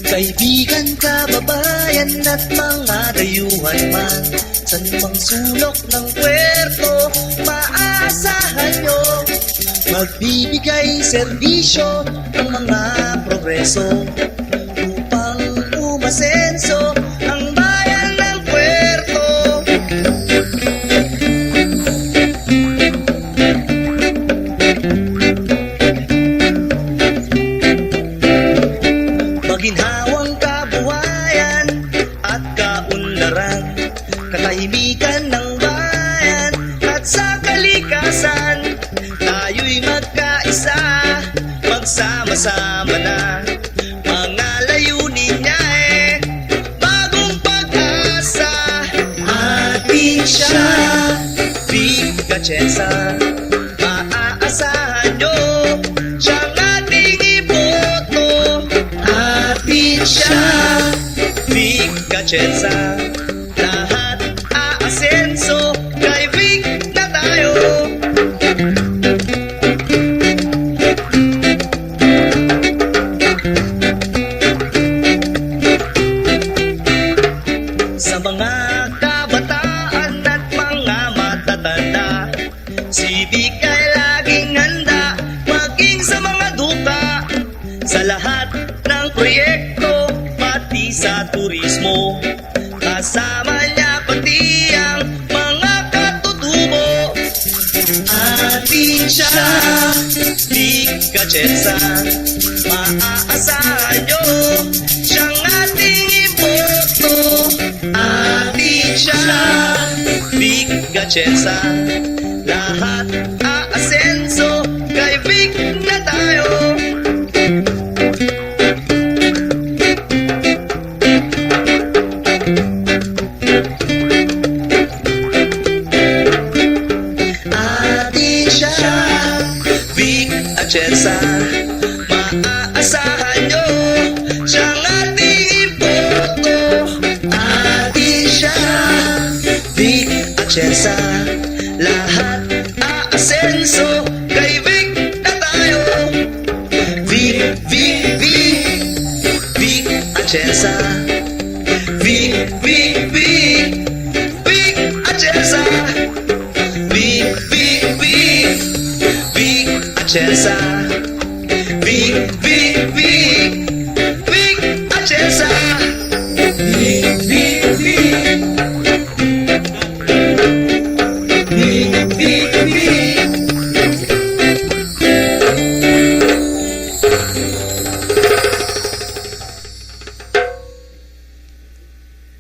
Kaibigan, kababayan at mga dayuhan man, sa limang sulok ng puerto, maaasahan nyo magbibigay serbisyo ng mga progreso upang umasenso ang bayan ng puerto. Maginhawang kabuhayan at kaunlaran, katahimikan ng bayan at sa kalikasan, tayo'y magkaisa, magsama-sama na. Mga layunin niya bagong pag-asa. Atin siya, Vic Gatcheza, maaasahan nyo siyang ating iboto. Atin siya, Vic Gatcheza, lahat aasenso, kay Vic na tayo. Sa mga kabataan at mga matatanda, si Vic ay laging handa, maging sa mga duka, sa lahat ng proyekto, pati sa turismo. Kasama niya pati ang mga katutubo. Atin siya, Vic Gatcheza, maaasahan nyo siyang ating iboto. Atin siya, Vic Gatcheza, lahat aasenso, kay Vic na tayo. Atin siya, Vic Gatcheza, maaasahan nyo siyang ating iboto. Atin siya, Vic Gatcheza, lahat aasenso, kay Vic na tayo. Vic, Vic, Vic, Vic Gatcheza, Vic, Vic, Vic, Vic Gatcheza, Vic, Vic, Vic, Vic Gatcheza.